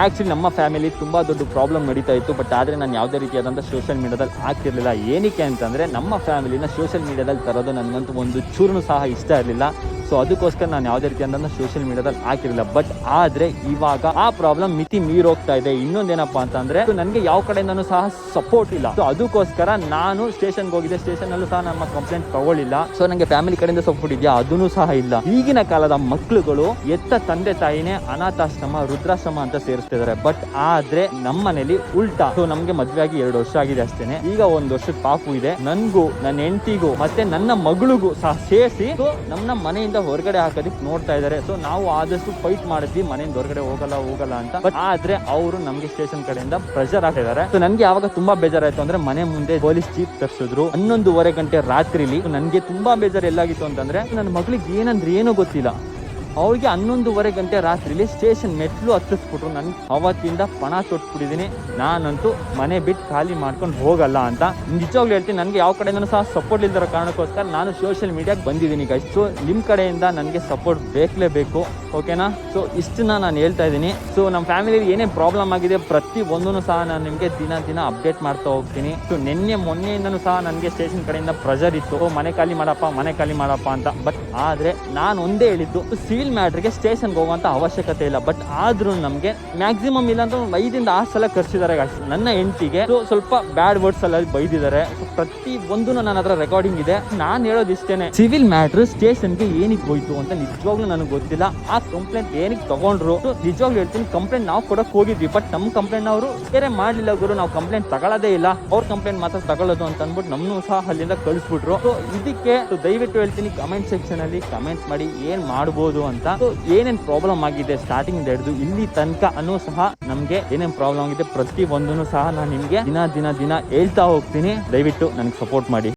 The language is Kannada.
ಆಕ್ಚುಲಿ ನಮ್ಮ ಫ್ಯಾಮಿಲಿ ತುಂಬಾ ದೊಡ್ಡ ಪ್ರಾಬ್ಲಮ್ ನಡೀತಾ ಇತ್ತು. ಬಟ್ ಆದ್ರೆ ನಾನು ಯಾವುದೇ ರೀತಿಯಾದಂಥ ಸೋಷಿಯಲ್ ಮೀಡಿಯಾದಲ್ಲಿ ಹಾಕಿರಲಿಲ್ಲ. ಏನಕ್ಕೆ ಅಂತಂದ್ರೆ ನಮ್ಮ ಫ್ಯಾಮಿಲಿನ ಸೋಷಿಯಲ್ ಮೀಡಿಯಾದಲ್ಲಿ ತರೋದು ನನಗಂತೂ ಒಂದು ಚೂರು ಸಹ ಇಷ್ಟ ಇರಲಿಲ್ಲ. ಸೊ ಅದಕ್ಕೋಸ್ಕರ ನಾನು ಯಾವುದೇ ರೀತಿಯಾದಂಥ ಸೋಷಿಯಲ್ ಮೀಡಿಯಾದಲ್ಲಿ ಹಾಕಿರಲಿಲ್ಲ. ಬಟ್ ಆದ್ರೆ ಇವಾಗ ಆ ಪ್ರಾಬ್ಲಮ್ ಮಿತಿ ಮೀರೋಗ್ತಾ ಇದೆ. ಇನ್ನೊಂದೇನಪ್ಪಾ ಅಂತಂದ್ರೆ ನನಗೆ ಯಾವ ಕಡೆಯಿಂದನೂ ಸಹ ಸಪೋರ್ಟ್ ಇಲ್ಲ. ಸೊ ಅದಕ್ಕೋಸ್ಕರ ನಾನು ಸ್ಟೇಷನ್ಗೆ ಹೋಗಿದ್ದೆ. ಸ್ಟೇಷನ್ ಅಲ್ಲೂ ಸಹ ನಮ್ಮ ಕಂಪ್ಲೇಂಟ್ ತಗೊಳ್ಳಿಲ್ಲ. ಸೊ ನನಗೆ ಫ್ಯಾಮಿಲಿ ಕಡೆಯಿಂದ ಸಪೋರ್ಟ್ ಇದೆಯಾ ಅದೂ ಸಹ ಇಲ್ಲ. ಈಗಿನ ಕಾಲದ ಮಕ್ಕಳುಗಳು ಎತ್ತ ತಂದೆ ತಾಯಿನೇ ಅನಾಥಾಶ್ರಮ ವೃದ್ಧಾಶ್ರಮ ಅಂತ ಸೇರಿಸ್ತಿದ್ದಾರೆ. ಬಟ್ ಆದ್ರೆ ನಮ್ಮ ಮನೇಲಿ ಉಲ್ಟಾ. ಸೊ ನಮ್ಗೆ ಮದ್ವೆ ಆಗಿ 2 ವರ್ಷ ಆಗಿದೆ ಅಷ್ಟೇನೆ. ಈಗ 1 ವರ್ಷದ ಪಾಪು ಇದೆ. ನನ್ಗೂ ನನ್ನ ಹೆಂಡತಿಗೂ ಮತ್ತೆ ನನ್ನ ಮಗಳಿಗೂ ಸಹ ಸೇರಿಸಿ ನಮ್ಮ ಮನೆಯಿಂದ ಹೊರಗಡೆ ಹಾಕೋದಿಕ್ ನೋಡ್ತಾ ಇದ್ದಾರೆ. ಸೊ ನಾವು ಆದಷ್ಟು ಫೈಟ್ ಮಾಡಿದ್ವಿ ಮನೆಯಿಂದ ಹೊರಗಡೆ ಹೋಗಲ್ಲ ಅಂತ. ಬಟ್ ಆದ್ರೆ ಅವರು ನಮ್ಗೆ ಸ್ಟೇಷನ್ ಕಡೆಯಿಂದ ಪ್ರೆಷರ್ ಹಾಕಿದ್ದಾರೆ. ಸೊ ನನ್ಗೆ ಯಾವಾಗ ತುಂಬಾ ಬೇಜಾರಾಯ್ತು ಅಂದ್ರೆ ಮನೆ ಮುಂದೆ ಪೊಲೀಸ್ ಜೀಪ್ ತರಿಸಿದ್ರು 11:30 ಗಂಟೆ ರಾತ್ರಿಲಿ. ನನ್ಗೆ ತುಂಬಾ ಬೇಜಾರು ಎಲ್ಲಾಗಿತ್ತು ಅಂತಂದ್ರೆ ನನ್ನ ಮಗಳಿಗೆ ಏನಂದ್ರೆ ಏನೋ ಗೊತ್ತಿಲ್ಲ. ಅವಳಿಗೆ 11:30 ಗಂಟೆ ರಾತ್ರಿಲಿ ಸ್ಟೇಷನ್ ಮೆಟ್ಲು ಹತ್ತಿಸ್ಬಿಟ್ರು. ನನ್ ಅವತ್ತಿಂದ ಪಣ ತೊಟ್ಬಿಟ್ಟಿದ್ದೀನಿ. ನಾನಂತೂ ಮನೆ ಬಿಟ್ಟು ಖಾಲಿ ಮಾಡ್ಕೊಂಡು ಹೋಗಲ್ಲ ಅಂತ ನಿಜವಾಗ್ಲೂ ಹೇಳ್ತೀನಿ. ನನಗೆ ಯಾವ ಕಡೆಯಿಂದನೂ ಸಹ ಸಪೋರ್ಟ್ ಇಲ್ದಿರೋ ಕಾರಣಕ್ಕೋಸ್ಕರ ನಾನು ಸೋಷಿಯಲ್ ಮೀಡಿಯಾಗೆ ಬಂದಿದ್ದೀನಿ ಗೈಸ್. ಸೊ ನಿಮ್ಮ ಕಡೆಯಿಂದ ನನಗೆ ಸಪೋರ್ಟ್ ಬೇಕಲೇಬೇಕು, ಓಕೆನಾ? ಸೊ ಇಷ್ಟನ್ನ ನಾನು ಹೇಳ್ತಾ ಇದ್ದೀನಿ. ಸೊ ನಮ್ಮ ಫ್ಯಾಮಿಲಿ ಏನೇ ಪ್ರಾಬ್ಲಮ್ ಆಗಿದೆ ಪ್ರತಿ ಒಂದೂ ಸಹ ನಾನು ನಿಮಗೆ ದಿನ ಅಪ್ಡೇಟ್ ಮಾಡ್ತಾ ಹೋಗ್ತೀನಿ. ಸೊ ಮೊನ್ನೆಯಿಂದನೂ ಸಹ ನನಗೆ ಸ್ಟೇಷನ್ ಕಡೆಯಿಂದ ಪ್ರೆಷರ್ ಇತ್ತು, ಮನೆ ಖಾಲಿ ಮಾಡಪ್ಪ ಅಂತ. ಬಟ್ ಆದ್ರೆ ನಾನು ಒಂದೇ ಹೇಳಿದ್ದು, ಸಿವಿಲ್ ಮ್ಯಾಟ್ರಿಗೆ ಸ್ಟೇಷನ್ಗೆ ಹೋಗುವಂತ ಅವಶ್ಯಕತೆ ಇಲ್ಲ. ಬಟ್ ಆದ್ರೂ ನಮಗೆ ಮ್ಯಾಕ್ಸಿಮಮ್ ಇಲ್ಲ ಅಂದ್ರೆ 5-6 ಸಲ ಕರ್ಸಿದ್ದಾರೆ. ನನ್ನ ಹೆಂಡತಿಗೆ ಸ್ವಲ್ಪ ಬ್ಯಾಡ್ ವರ್ಡ್ಸ್ ಎಲ್ಲ ಬೈದಿದ್ದಾರೆ. ಪ್ರತಿ ಒಂದು ನನ್ನ ಹತ್ರ ರೆಕಾರ್ಡಿಂಗ್ ಇದೆ. ನಾನು ಹೇಳೋದು ಇಷ್ಟೇನೆ, ಸಿವಿಲ್ ಮ್ಯಾಟ್ರ್ ಸ್ಟೇಷನ್ಗೆ ಏನಕ್ಕೆ ಹೋಯ್ತು ಅಂತ ನಿಜವಾಗ್ಲೂ ನನಗೆ ಗೊತ್ತಿಲ್ಲ. ಆ ಕಂಪ್ಲೇಂಟ್ ಏನಕ್ಕೆ ತಗೊಂಡ್ರು ನಿಜವಾಗ್ಲೂ ಹೇಳ್ತೀನಿ. ಕಂಪ್ಲೇಂಟ್ ನಾವು ಕೊಡಕ್ ಹೋಗಿದ್ವಿ, ಬಟ್ ನಮ್ಮ ಕಂಪ್ಲೇಂಟ್ ಅವರು ಬೇರೆ ಮಾಡ್ಲಿಲ್ಲ. ಗುರು ನಾವು ಕಂಪ್ಲೇಂಟ್ ತಗೊಳ್ಳೋದೇ ಇಲ್ಲ, ಅವ್ರ ಕಂಪ್ಲೇಂಟ್ ಮಾತ್ರ ತಗೊಳ್ಳೋದು ಅಂತ ಅಂದ್ಬಿಟ್ಟು ನಮ್ಮನ್ನು ಸಹ ಅಲ್ಲಿಂದ ಕಳಿಸ್ಬಿಟ್ರು. ಸೊ ಇದಕ್ಕೆ ದಯವಿಟ್ಟು ಹೇಳ್ತೀನಿ, ಕಮೆಂಟ್ ಸೆಕ್ಷನ್ ಅಲ್ಲಿ ಕಮೆಂಟ್ ಮಾಡಿ ಏನ್ ಮಾಡ್ಬೋದು ಅಂತ. ಏನೇನ್ ಪ್ರಾಬ್ಲಮ್ ಆಗಿದೆ ಸ್ಟಾರ್ಟಿಂಗ್ ಹಿಡಿದು ಇಲ್ಲಿ ತನಕ ಅನ್ನೋ ಸಹ ನಮ್ಗೆ ಏನೇನ್ ಪ್ರಾಬ್ಲಮ್ ಆಗಿದೆ ಪ್ರತಿ ಒಂದನ್ನು ಸಹ ನಾನು ನಿಮ್ಗೆ ದಿನ ಹೇಳ್ತಾ ಹೋಗ್ತೀನಿ. ದಯವಿಟ್ಟು ನನಗೆ ಸಪೋರ್ಟ್ ಮಾಡಿ.